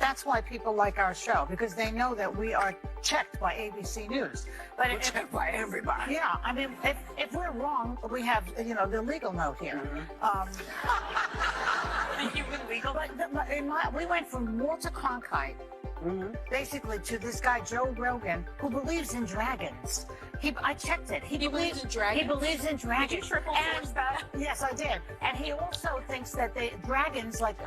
That's why people like our show, because they know that we are checked by ABC News. But We're checked by everybody. Yeah, I mean, if we're wrong, we have, the legal note here. Legal? But we went from Walter Cronkite, basically, to this guy, Joe Rogan, who believes in dragons. I checked it. He believes in dragons? He believes in dragons. Did you triple source that? Yes, I did. And he also thinks that dragons, like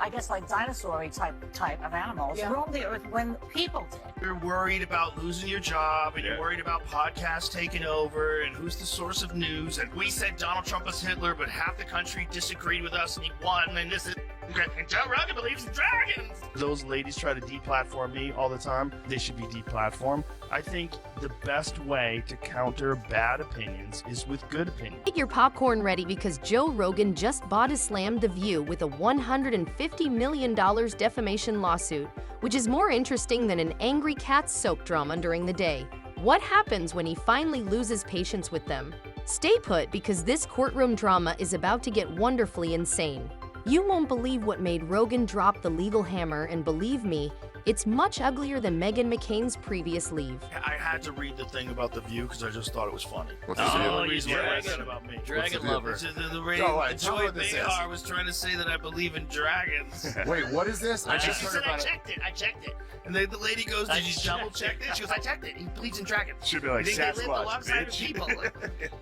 dinosaur type of animals, roamed the earth when people did. You're worried about losing your job, and you're worried about podcasts taking over, and who's the source of news. And we said Donald Trump was Hitler, but half the country disagreed with us, and he won. And this is. And Joe Rogan believes in dragons. Those ladies try to deplatform me all the time. They should be deplatformed. I think the best way to counter bad opinions is with good opinions. Get your popcorn ready because Joe Rogan just body slammed The View with a $150 million defamation lawsuit, which is more interesting than an angry cat's soap drama during the day. What happens when he finally loses patience with them? Stay put because this courtroom drama is about to get wonderfully insane. You won't believe what made Rogan drop the legal hammer, and believe me, it's much uglier than Meghan McCain's previous leave. I had to read the thing about The View because I just thought it was funny. What's That's the the only deal? reason why I said about me. Dragon lover. Joy Behar was trying to say that I believe in dragons. Wait, what is this? I just She heard said, about it. I checked it. And the lady goes, did you double check it? She goes, I checked it. He believes in dragons. Should be like You think they live Sasquatch, alongside of bitch. people?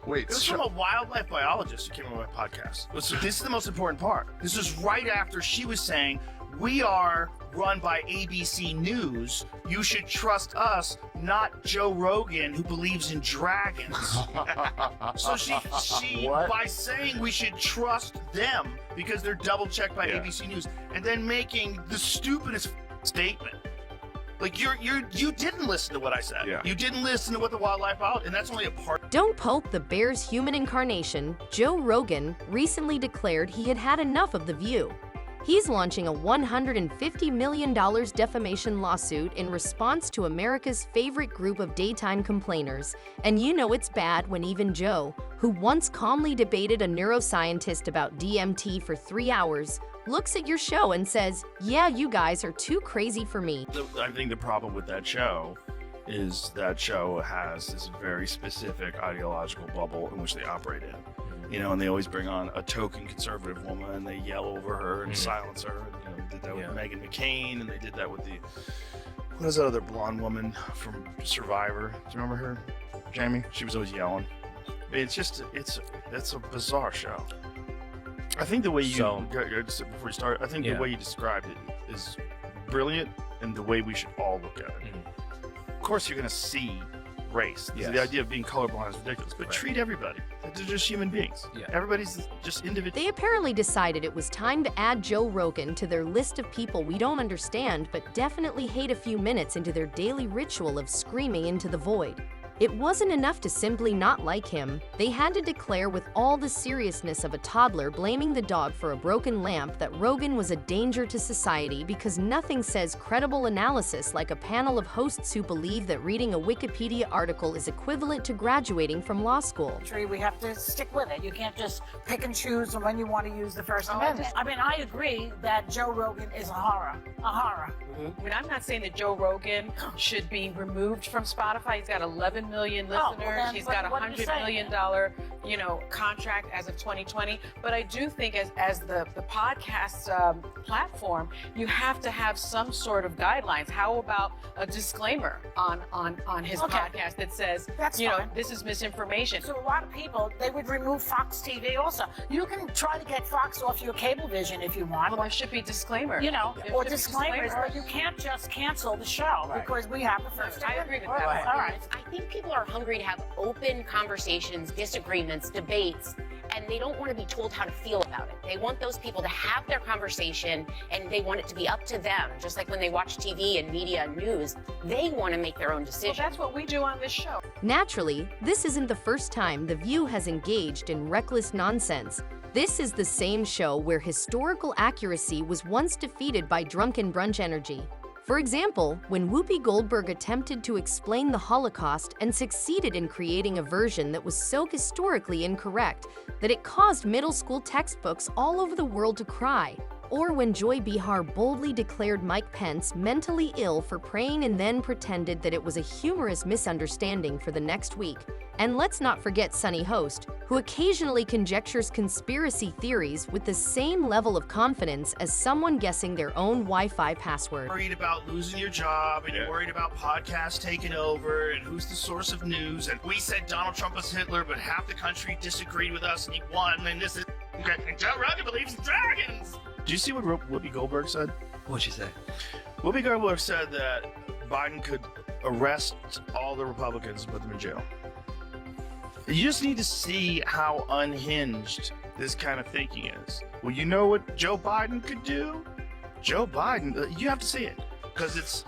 Wait, It was from a wildlife biologist who came on my podcast. So this is the most important part. This was right after she was saying, we are run by ABC News. You should trust us, not Joe Rogan, who believes in dragons. So she What? by saying we should trust them because they're double checked by ABC News, and then making the stupidest statement. Like you didn't listen to what I said. Yeah. You didn't listen to what the wildlife biologist, and that's only a part. Don't poke the bear's human incarnation. Joe Rogan recently declared he had had enough of The View. He's launching a $150 million defamation lawsuit in response to America's favorite group of daytime complainers. And you know it's bad when even Joe, who once calmly debated a neuroscientist about DMT for 3 hours, looks at your show and says, yeah, you guys are too crazy for me. I think the problem with that show is that show has this very specific ideological bubble in which they operate in. And they always bring on a token conservative woman and they yell over her and silence her. And, they did that with Meghan McCain, and they did that with what is that other blonde woman from Survivor? Do you remember her, Jamie? She was always yelling. It's a bizarre show. I think the way before you start, I think the way you described it is brilliant, and the way we should all look at it. Of course, you're going to see race. Yes. The idea of being colorblind is ridiculous, but treat everybody. They're just human beings. Yeah. Everybody's just individual. They apparently decided it was time to add Joe Rogan to their list of people we don't understand but definitely hate a few minutes into their daily ritual of screaming into the void. It wasn't enough to simply not like him. They had to declare with all the seriousness of a toddler blaming the dog for a broken lamp that Rogan was a danger to society because nothing says credible analysis like a panel of hosts who believe that reading a Wikipedia article is equivalent to graduating from law school. We have to stick with it. You can't just pick and choose when you want to use the First Amendment. I mean, I agree that Joe Rogan is a horror. I mean, I'm not saying that Joe Rogan should be removed from Spotify. He's got 11 million listeners. He's got a $100 million, contract as of 2020. But I do think as the podcast platform, you have to have some sort of guidelines. How about a disclaimer on his podcast that says, this is misinformation? So a lot of people, they would remove Fox TV also. You can try to get Fox off your Cablevision if you want. Well, there should be disclaimers. Or disclaimers, but you can't just cancel the show because we have the First Amendment. I agree with that. All right. I think people are hungry to have open conversations, disagreements, debates, and they don't want to be told how to feel about it. They want those people to have their conversation, and they want it to be up to them. Just like when they watch TV and media and news, they want to make their own decisions. Well, that's what we do on this show. Naturally, this isn't the first time The View has engaged in reckless nonsense. This is the same show where historical accuracy was once defeated by drunken brunch energy. For example, when Whoopi Goldberg attempted to explain the Holocaust and succeeded in creating a version that was so historically incorrect that it caused middle school textbooks all over the world to cry. or when Joy Behar boldly declared Mike Pence mentally ill for praying and then pretended that it was a humorous misunderstanding for the next week. And let's not forget Sunny Host, who occasionally conjectures conspiracy theories with the same level of confidence as someone guessing their own Wi-Fi password. Worried about losing your job, and you're worried about podcasts taking over, and who's the source of news, and we said Donald Trump was Hitler, but half the country disagreed with us, and he won, and this is... And Joe Rogan believes in dragons! Do you see what Whoopi Goldberg said? What'd she say? Whoopi Goldberg said that Biden could arrest all the Republicans and put them in jail. You just need to see how unhinged this kind of thinking is. Well, you know what Joe Biden could do? Joe Biden, you have to see it, because it's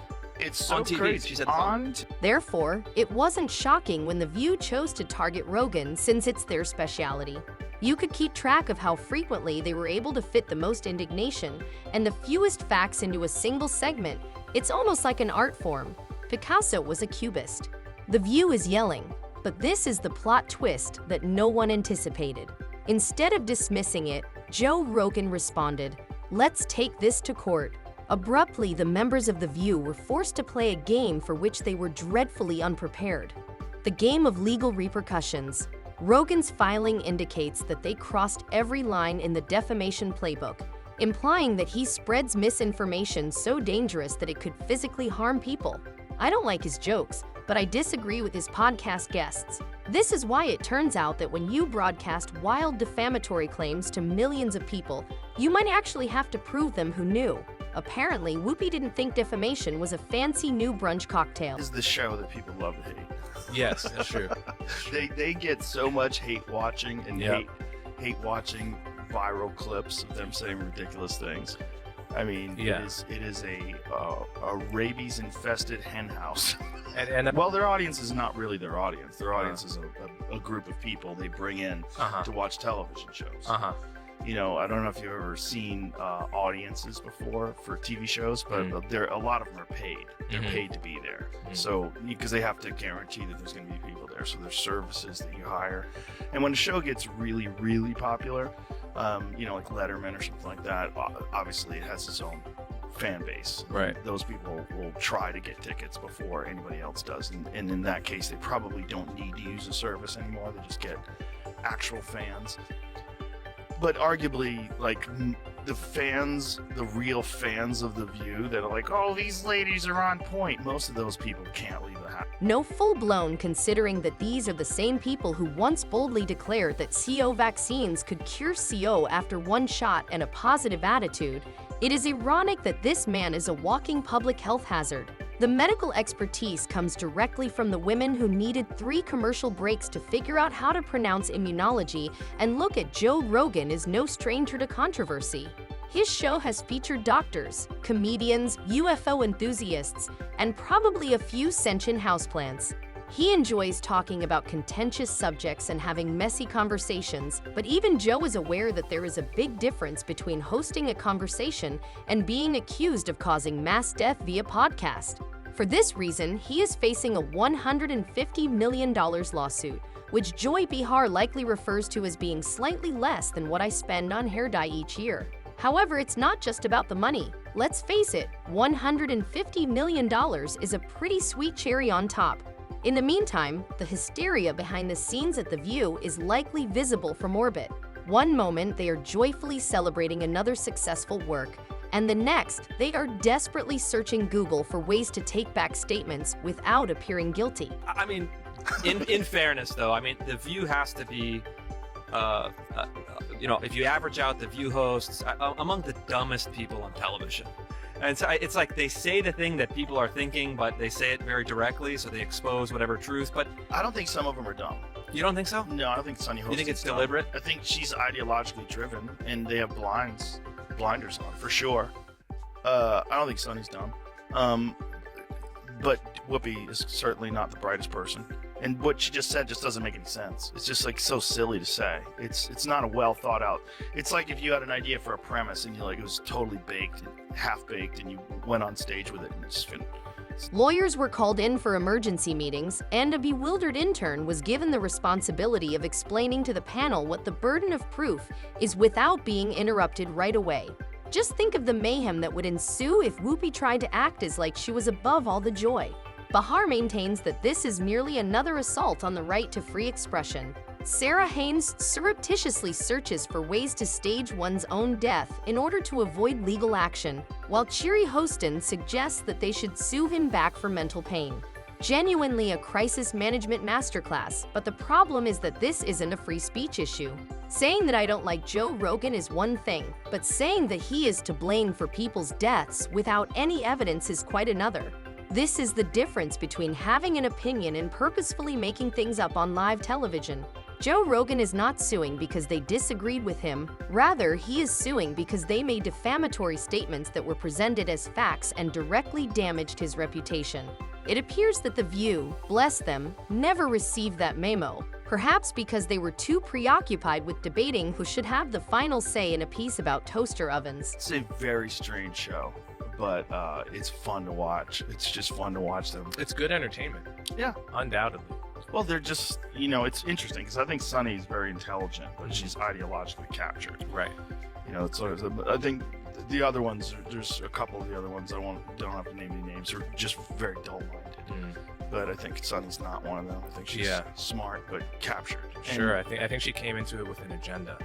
so on TV. crazy. She said on Therefore, it wasn't shocking when The View chose to target Rogan since it's their specialty. You could keep track of how frequently they were able to fit the most indignation and the fewest facts into a single segment. It's almost like an art form. Picasso was a cubist. The View is yelling, but this is the plot twist that no one anticipated. Instead of dismissing it, Joe Rogan responded, "Let's take this to court." Abruptly, the members of The View were forced to play a game for which they were dreadfully unprepared. The game of legal repercussions. Rogan's filing indicates that they crossed every line in the defamation playbook, implying that he spreads misinformation so dangerous that it could physically harm people. I don't like his jokes, but I disagree with his podcast guests. This is why it turns out that when you broadcast wild defamatory claims to millions of people, you might actually have to prove them who knew. Apparently, Whoopi didn't think defamation was a fancy new brunch cocktail. Is the show that people love to hate. Yes, that's true. They get so much hate watching and Yep. hate watching viral clips of them saying ridiculous things. I mean, Yeah. it is a rabies infested hen house. And Well, their audience is not really their audience. Their audience is a group of people they bring in to watch television shows. You know, I don't know if you've ever seen audiences before for TV shows, but a lot of them are paid. They're paid to be there. So, because they have to guarantee that there's going to be people there. So there's services that you hire. And when a show gets really, really popular, you know, like Letterman or something like that, obviously it has its own fan base. Right. Those people will try to get tickets before anybody else does. And in that case, they probably don't need to use the service anymore. They just get actual fans. But arguably, like, the fans, the real fans of The View that are like, oh, these ladies are on point, most of those people can't leave the house. No full-blown, considering that these are the same people who once boldly declared that CO vaccines could cure CO after one shot and a positive attitude. It is ironic that this man is a walking public health hazard. The medical expertise comes directly from the women who needed 3 commercial breaks to figure out how to pronounce immunology, and look at Joe Rogan is no stranger to controversy. His show has featured doctors, comedians, UFO enthusiasts, and probably a few sentient houseplants. He enjoys talking about contentious subjects and having messy conversations, but even Joe is aware that there is a big difference between hosting a conversation and being accused of causing mass death via podcast. For this reason, he is facing a $150 million lawsuit, which Joy Behar likely refers to as being slightly less than what I spend on hair dye each year. However, it's not just about the money. Let's face it, $150 million is a pretty sweet cherry on top. In the meantime, the hysteria behind the scenes at The View is likely visible from orbit. One moment, they are joyfully celebrating another successful work, and the next, they are desperately searching Google for ways to take back statements without appearing guilty. I mean, in fairness, though, I mean, The View has to be, you know, if you average out The View hosts, among the dumbest people on television. And so it's like they say the thing that people are thinking, but they say it very directly, so they expose whatever truth. But I don't think some of them are dumb. you don't think so? No, I don't think Sunny Host You think it's is dumb. deliberate? I think she's ideologically driven, and they have blinders on, for sure. I don't think Sunny's dumb. But Whoopi is certainly not the brightest person. And what she just said just doesn't make any sense. It's just like so silly to say. It's not a well thought out. It's like if you had an idea for a premise and it was totally baked, half baked, and you went on stage with it and it's Lawyers were called in for emergency meetings, and a bewildered intern was given the responsibility of explaining to the panel what the burden of proof is without being interrupted right away. Just think of the mayhem that would ensue if Whoopi tried to act as like she was above all the joy. Bahar maintains that this is merely another assault on the right to free expression. Sarah Haynes surreptitiously searches for ways to stage one's own death in order to avoid legal action, while Chiri Hostin suggests that they should sue him back for mental pain. Genuinely a crisis management masterclass, but the problem is that this isn't a free speech issue. Saying that I don't like Joe Rogan is one thing, but saying that he is to blame for people's deaths without any evidence is quite another. This is the difference between having an opinion and purposefully making things up on live television. Joe Rogan is not suing because they disagreed with him. Rather, he is suing because they made defamatory statements that were presented as facts and directly damaged his reputation. It appears that The View, bless them, never received that memo, perhaps because they were too preoccupied with debating who should have the final say in a piece about toaster ovens. It's a very strange show, but it's fun to watch. It's just fun to watch them. It's good entertainment. Yeah. Undoubtedly. Well, they're just, it's interesting because I think Sunny's very intelligent, but she's ideologically captured. Right. It's sort of, I think the other ones, there's a couple of the other ones, don't have to name any names, are just very dull-minded. But I think Sunny's not one of them. I think she's smart, but captured. Sure, I think she came into it with an agenda.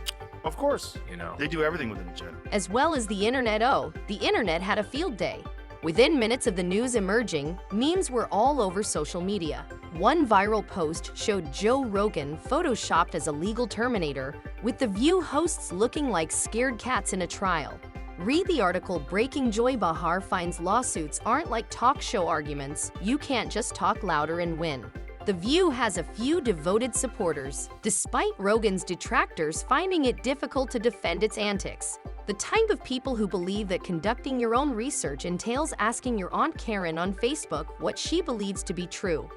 Of course. They do everything with an agenda. As well as the internet, the internet had a field day. Within minutes of the news emerging, memes were all over social media. One viral post showed Joe Rogan photoshopped as a legal terminator, with The View hosts looking like scared cats in a trial. Read the article Breaking Joy. Bahar finds lawsuits aren't like talk show arguments. You can't just talk louder and win. The View has a few devoted supporters, despite Rogan's detractors finding it difficult to defend its antics. The type of people who believe that conducting your own research entails asking your Aunt Karen on Facebook what she believes to be true.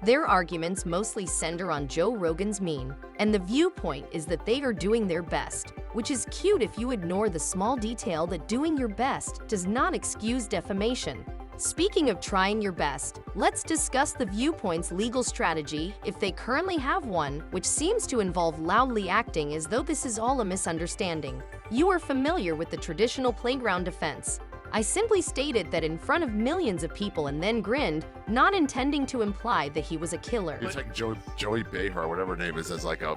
Their arguments mostly center on Joe Rogan's mean, and the viewpoint is that they are doing their best, which is cute if you ignore the small detail that doing your best does not excuse defamation. Speaking of trying your best, let's discuss the Viewpoint's legal strategy, if they currently have one, which seems to involve loudly acting as though this is all a misunderstanding. You are familiar with the traditional playground defense. I simply stated that in front of millions of people and then grinned, not intending to imply that he was a killer. You're taking Joey Behar, whatever her name is, as like a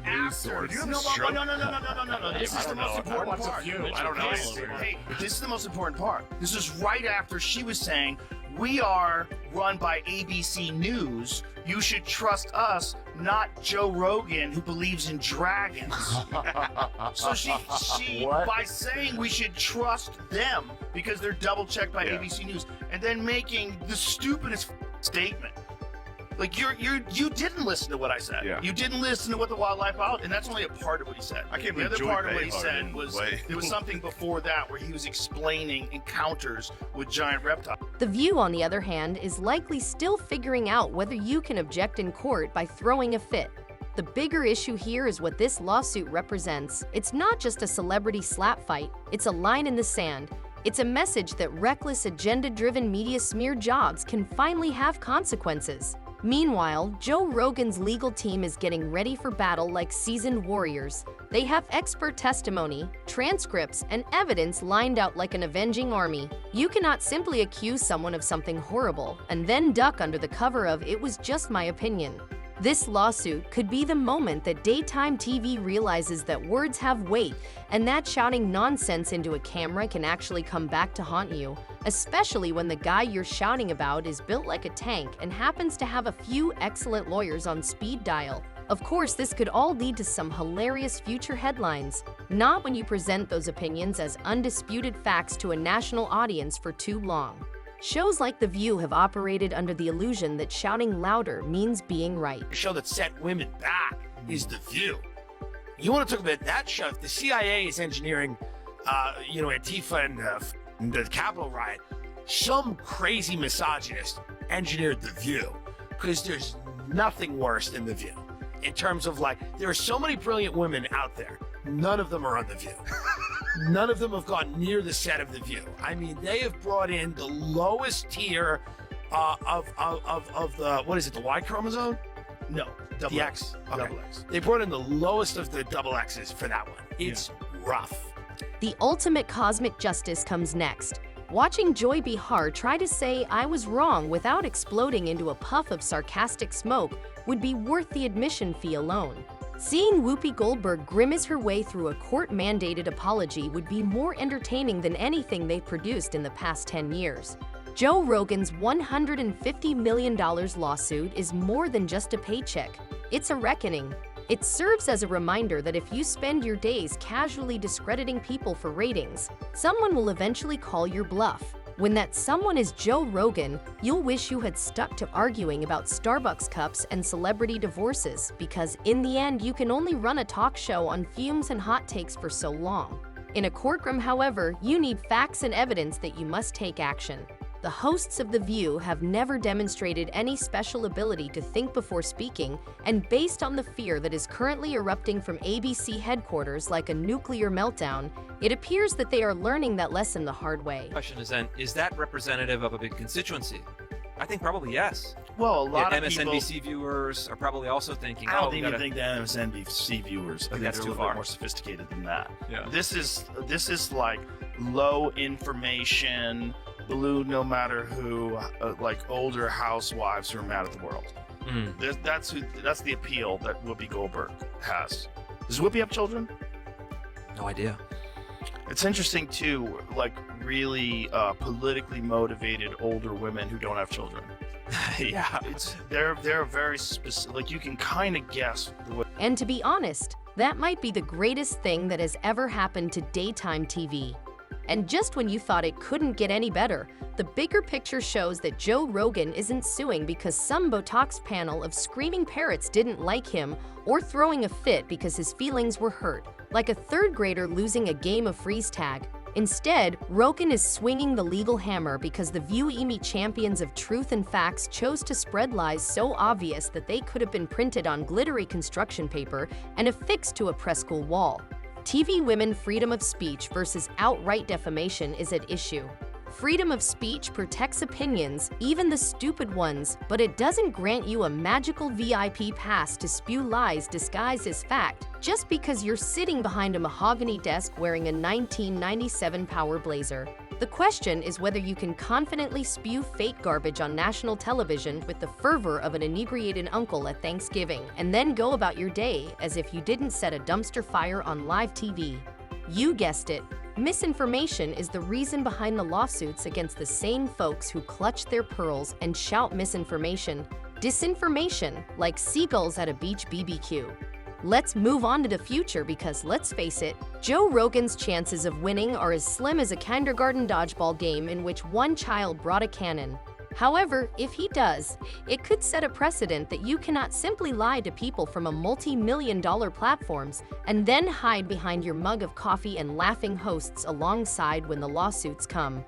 news source. No. This is the most important part. I don't know. Hey, this is the most important part. This is right after she was saying, we are run by ABC News. You should trust us, not Joe Rogan, who believes in dragons. So she by saying we should trust them because they're double checked by ABC News, and then making the stupidest statement. Like you didn't listen to what I said. Yeah. You didn't listen to what the wildlife out, and that's only a part of what he said. I can't the believe other Joey part of what he Behar said didn't was play. there was something before that where he was explaining encounters with giant reptiles. The View, on the other hand, is likely still figuring out whether you can object in court by throwing a fit. The bigger issue here is what this lawsuit represents. It's not just a celebrity slap fight, it's a line in the sand. It's a message that reckless, agenda-driven media smear jobs can finally have consequences. Meanwhile, Joe Rogan's legal team is getting ready for battle like seasoned warriors. They have expert testimony, transcripts, and evidence lined out like an avenging army. You cannot simply accuse someone of something horrible and then duck under the cover of "it was just my opinion." This lawsuit could be the moment that daytime TV realizes that words have weight and that shouting nonsense into a camera can actually come back to haunt you, especially when the guy you're shouting about is built like a tank and happens to have a few excellent lawyers on speed dial. Of course, this could all lead to some hilarious future headlines, not when you present those opinions as undisputed facts to a national audience for too long. Shows like The View have operated under the illusion that shouting louder means being right. The show that set women back is The View. You want to talk about that show? If the CIA is engineering, Antifa and the Capitol riot, some crazy misogynist engineered The View, because there's nothing worse than The View. In terms of there are so many brilliant women out there. None of them are on The View. None of them have gone near the set of The View. I mean, they have brought in the lowest tier of the, what is it, the Y chromosome? No, The X. Okay. Double X. They brought in the lowest of the double X's for that one. It's rough. The ultimate cosmic justice comes next. Watching Joy Behar try to say I was wrong without exploding into a puff of sarcastic smoke would be worth the admission fee alone. Seeing Whoopi Goldberg grimace her way through a court-mandated apology would be more entertaining than anything they've produced in the past 10 years. Joe Rogan's $150 million lawsuit is more than just a paycheck. It's a reckoning. It serves as a reminder that if you spend your days casually discrediting people for ratings, someone will eventually call your bluff. When that someone is Joe Rogan, you'll wish you had stuck to arguing about Starbucks cups and celebrity divorces, because in the end, you can only run a talk show on fumes and hot takes for so long. In a courtroom, however, you need facts and evidence that you must take action. The hosts of The View have never demonstrated any special ability to think before speaking, and based on the fear that is currently erupting from ABC headquarters like a nuclear meltdown, it appears that they are learning that lesson the hard way. Question is then, is that representative of a big constituency? I think probably yes. Well, a lot of MSNBC people. viewers are probably also thinking, I don't we even gotta- think the MSNBC viewers. I think that's they're a too little far. bit more sophisticated than that. Yeah. This is like low information, blue no matter who, like older housewives who are mad at the world. Mm. That's the appeal that Whoopi Goldberg has. Does Whoopi have children? No idea. It's interesting too, like really politically motivated older women who don't have children. Yeah. They're very specific. Like you can kind of guess the way. And to be honest, that might be the greatest thing that has ever happened to daytime TV. And just when you thought it couldn't get any better, the bigger picture shows that Joe Rogan isn't suing because some Botox panel of screaming parrots didn't like him or throwing a fit because his feelings were hurt, like a third grader losing a game of freeze tag. Instead, Rogan is swinging the legal hammer because the View-Emi champions of truth and facts chose to spread lies so obvious that they could have been printed on glittery construction paper and affixed to a preschool wall. TV women freedom of speech versus outright defamation is at issue. Freedom of speech protects opinions, even the stupid ones, but it doesn't grant you a magical VIP pass to spew lies disguised as fact just because you're sitting behind a mahogany desk wearing a 1997 Power Blazer. The question is whether you can confidently spew fake garbage on national television with the fervor of an inebriated uncle at Thanksgiving and then go about your day as if you didn't set a dumpster fire on live TV. You guessed it. Misinformation is the reason behind the lawsuits against the same folks who clutch their pearls and shout misinformation. Disinformation, like seagulls at a beach BBQ. Let's move on to the future because, let's face it, Joe Rogan's chances of winning are as slim as a kindergarten dodgeball game in which one child brought a cannon. However, if he does, it could set a precedent that you cannot simply lie to people from a multi-million-dollar platforms and then hide behind your mug of coffee and laughing hosts alongside when the lawsuits come.